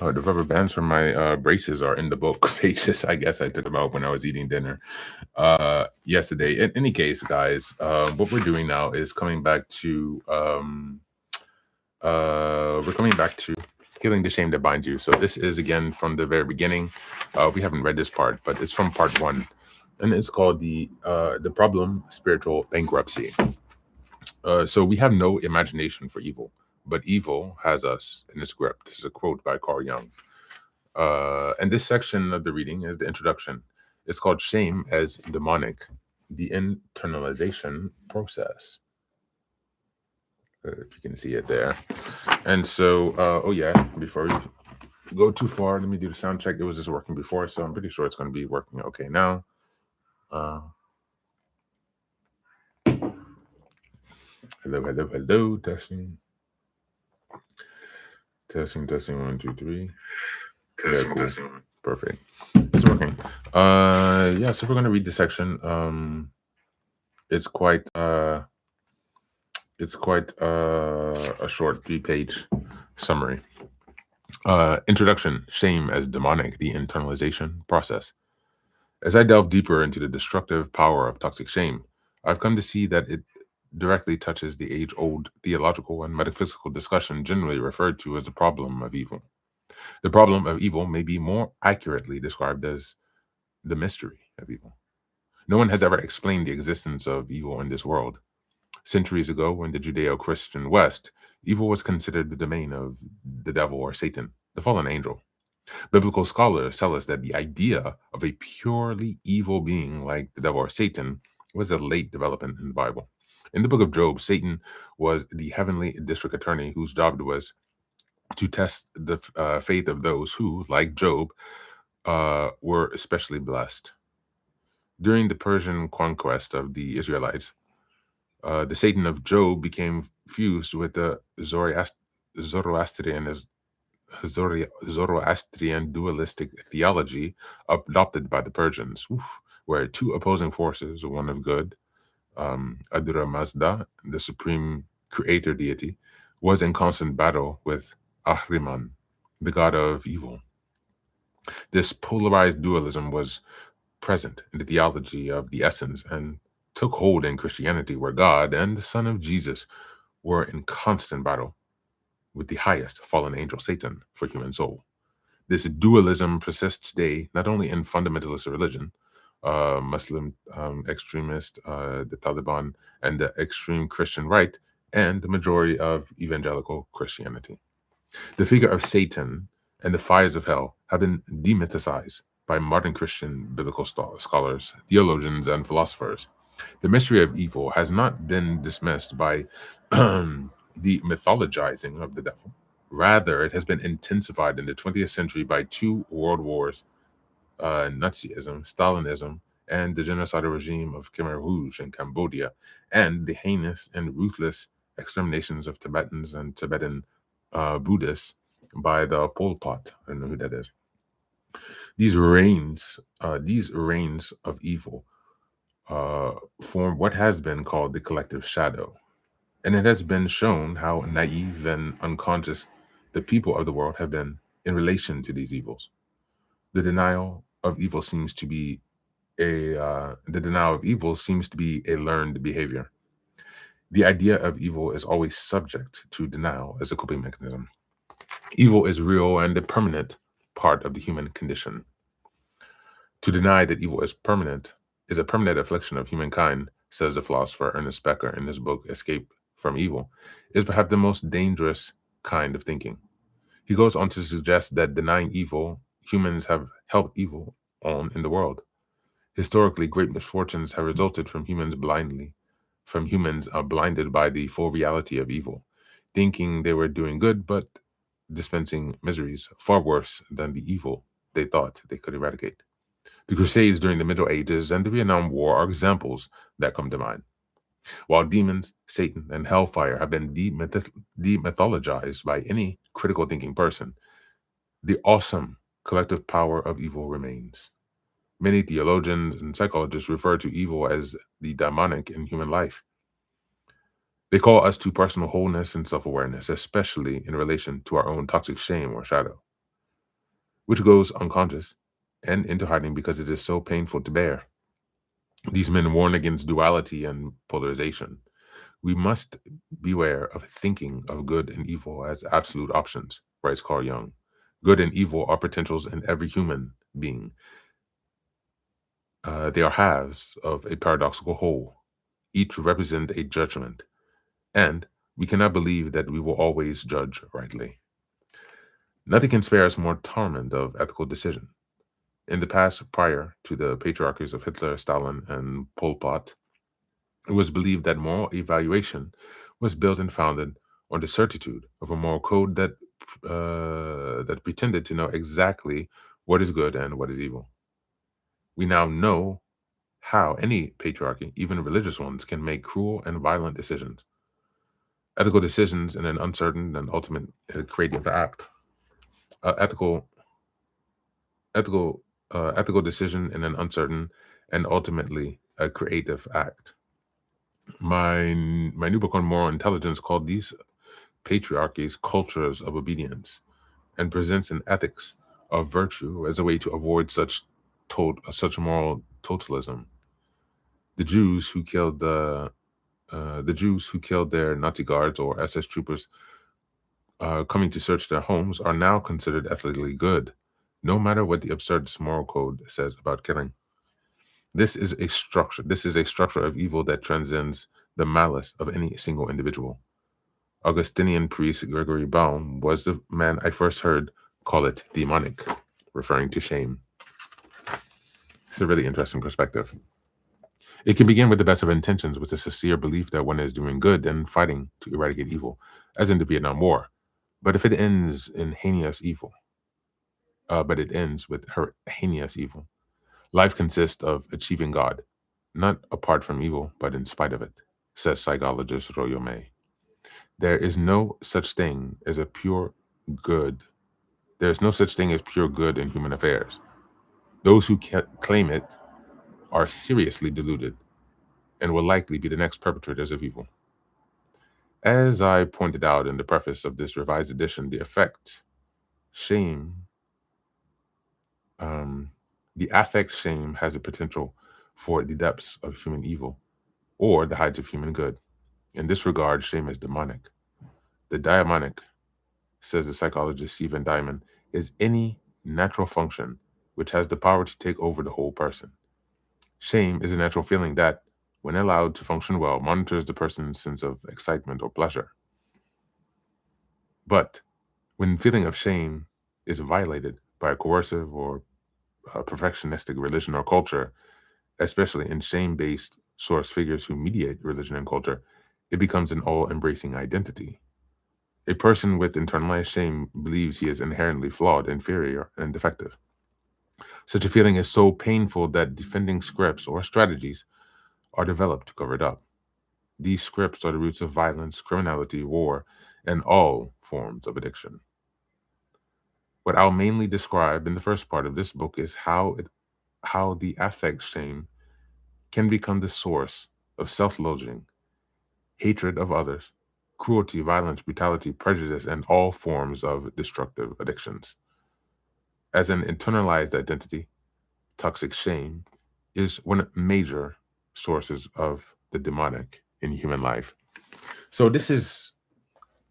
The rubber bands from my braces are in the book pages. I guess I took them out when I was eating dinner yesterday. In any case, guys, what we're doing now is coming back to we're coming back to healing the shame that binds you. So this is again from the very beginning. We haven't read this part, but it's from part one, and it's called the problem spiritual bankruptcy. So we have no imagination for evil, but evil has us in its grip. This is a quote by Carl Jung. And this section of the reading is the introduction. It's called Shame as Demonic, the Internalization Process. If you can see it there. And so, oh yeah, before we go too far, let me do the sound check. It was just working before, so I'm pretty sure it's going to be working okay now. Hello, testing. Testing, 1, 2, 3. Yeah, cool. Perfect. It's working. Yeah, so we're gonna read the section. It's quite a short 3-page summary. Introduction: Shame as Demonic, the Internalization Process. As I delve deeper into the destructive power of toxic shame, I've come to see that it directly touches the age-old theological and metaphysical discussion generally referred to as the problem of evil. The problem of evil may be more accurately described as the mystery of evil. No one has ever explained the existence of evil in this world. Centuries ago, in the Judeo-Christian West, evil was considered the domain of the devil or Satan, the fallen angel. Biblical scholars tell us that the idea of a purely evil being like the devil or Satan was a late development in the Bible. In the book of Job, Satan was the heavenly district attorney whose job was to test the faith of those who, like Job, were especially blessed. During the Persian conquest of the Israelites, the Satan of Job became fused with the Zoroastrianism Zoroastrian dualistic theology adopted by the Persians, where two opposing forces, one of good, Adura Mazda, the supreme creator deity, was in constant battle with Ahriman, the god of evil. This polarized dualism was present in the theology of the essence and took hold in Christianity, where God and the Son of Jesus were in constant battle with the highest fallen angel, Satan, for human soul. This dualism persists today not only in fundamentalist religion, Muslim extremist, the Taliban, and the extreme Christian right, and the majority of evangelical Christianity. The figure of Satan and the fires of hell have been demythicized by modern Christian biblical scholars, theologians, and philosophers. The mystery of evil has not been dismissed by the mythologizing of the devil. Rather, it has been intensified in the 20th century by two world wars, Nazism, Stalinism, and the genocidal regime of Khmer Rouge in Cambodia, and the heinous and ruthless exterminations of Tibetans and Tibetan Buddhists by the Pol Pot. I don't know who that is. These reigns of evil form what has been called the collective shadow. And it has been shown how naive and unconscious the people of the world have been in relation to these evils. The denial of evil seems to be a learned behavior. The idea of evil is always subject to denial as a coping mechanism. Evil is real and a permanent part of the human condition. To deny that evil is a permanent affliction of humankind, says the philosopher Ernest Becker in his book Escape from Evil, is perhaps the most dangerous kind of thinking. He goes on to suggest that denying evil, humans have helped evil on in the world. Historically, great misfortunes have resulted from humans blinded by the full reality of evil, thinking they were doing good, but dispensing miseries far worse than the evil they thought they could eradicate. The Crusades during the Middle Ages and the Vietnam War are examples that come to mind. While demons, Satan, and hellfire have been demythologized by any critical thinking person, the awesome collective power of evil remains. Many theologians and psychologists refer to evil as the demonic in human life. They call us to personal wholeness and self-awareness, especially in relation to our own toxic shame or shadow. which goes unconscious and into hiding because it is so painful to bear. These men warn against duality and polarization. We must beware of thinking of good and evil as absolute options, writes Carl Jung. Good and evil are potentials in every human being. They are halves of a paradoxical whole. Each represent a judgment, and we cannot believe that we will always judge rightly. Nothing can spare us more torment of ethical decision. In the past, prior to the patriarchies of Hitler, Stalin, and Pol Pot, it was believed that moral evaluation was built and founded on the certitude of a moral code that pretended to know exactly what is good and what is evil. We now know how any patriarchy, even religious ones, can make cruel and violent decisions. Ethical decisions in an uncertain and ultimate creative act. Ethical ethical decision in an uncertain and ultimately a creative act. My new book on moral intelligence called these patriarchies cultures of obedience and presents an ethics of virtue as a way to avoid such moral totalism. The Jews who killed the Jews who killed their Nazi guards or SS troopers coming to search their homes are now considered ethically good, no matter what the absurd moral code says about killing. This is a structure. This is a structure of evil that transcends the malice of any single individual. Augustinian priest Gregory Baum was the man I first heard call it demonic, referring to shame. It's a really interesting perspective. It can begin with the best of intentions, with a sincere belief that one is doing good and fighting to eradicate evil, as in the Vietnam War. But if it ends in heinous evil, but it ends with her heinous evil, life consists of achieving God, not apart from evil, but in spite of it, says psychologist Royo May. There is no such thing as a pure good. There is no such thing as pure good in human affairs. Those who claim it are seriously deluded and will likely be the next perpetrators of evil. As I pointed out in the preface of this revised edition, shame, um, the affect shame has a potential for the depths of human evil or the heights of human good. In this regard, shame is demonic. The daimonic, says the psychologist Stephen Diamond, is any natural function which has the power to take over the whole person. Shame is a natural feeling that, when allowed to function well, monitors the person's sense of excitement or pleasure. But when feeling of shame is violated by a coercive or perfectionistic religion or culture, especially in shame-based source figures who mediate religion and culture, it becomes an all-embracing identity. A person with internalized shame believes he is inherently flawed, inferior, and defective. Such a feeling is so painful that defending scripts or strategies are developed to cover it up. These scripts are the roots of violence, criminality, war, and all forms of addiction. What I'll mainly describe in the first part of this book is how the affect shame can become the source of self-loathing, hatred of others, cruelty, violence, brutality, prejudice, and all forms of destructive addictions. As an internalized identity, toxic shame is one of major sources of the demonic in human life. So this is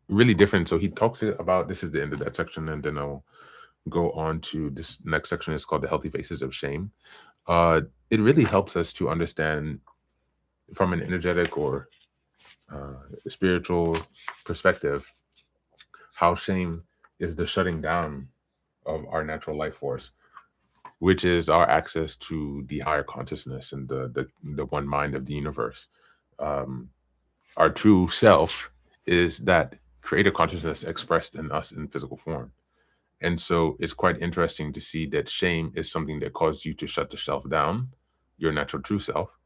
really different. So he talks about, this is the end of that section, and then I'll go on to this next section. It's called The Healthy Faces of Shame. It really helps us to understand from an energetic or spiritual perspective how shame is the shutting down of our natural life force, which is our access to the higher consciousness and the one mind of the universe. Our true self is that creator consciousness expressed in us in physical form. And so it's quite interesting to see that shame is something that causes you to shut yourself down, your natural true self,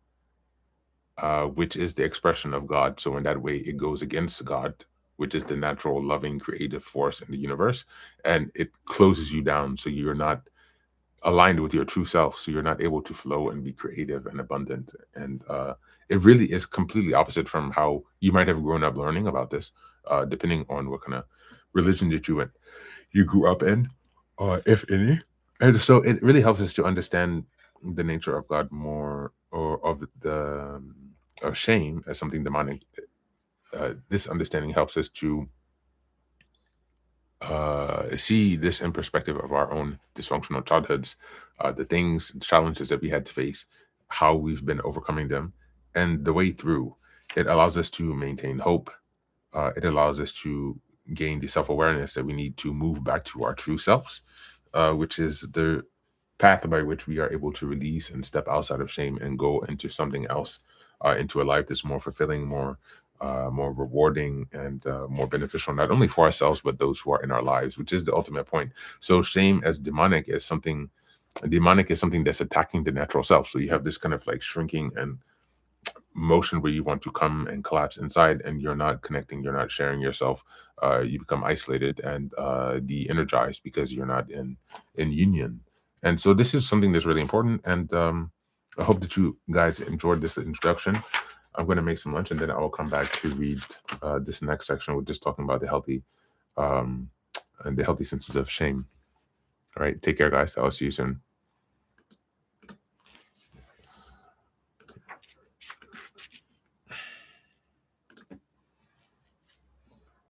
which is the expression of God. So in that way, it goes against God, which is the natural, loving, creative force in the universe, and it closes you down. So you're not aligned with your true self. So you're not able to flow and be creative and abundant. And it really is completely opposite from how you might have grown up learning about this, depending on what kind of religion that you grew up in. if any. And so it really helps us to understand the nature of God more, or of the of shame as something demonic. This understanding helps us to see this in perspective of our own dysfunctional childhoods, the things, challenges that we had to face, how we've been overcoming them, and the way through. It allows us to maintain hope. It allows us to gain the self awareness that we need to move back to our true selves, which is the path by which we are able to release and step outside of shame and go into something else, into a life that's more fulfilling, more rewarding, and more beneficial, not only for ourselves but those who are in our lives, which is the ultimate point. So shame as demonic is something that's attacking the natural self. So you have this kind of like shrinking and motion where you want to come and collapse inside, and you're not connecting, you're not sharing yourself. You become isolated and de-energized because you're not in union. And so this is something that's really important, and I hope that you guys enjoyed this introduction. I'm going to make some lunch, and then I will come back to read this next section. We're just talking about the healthy um, and the healthy senses of shame. All right, take care, guys. I'll see you soon.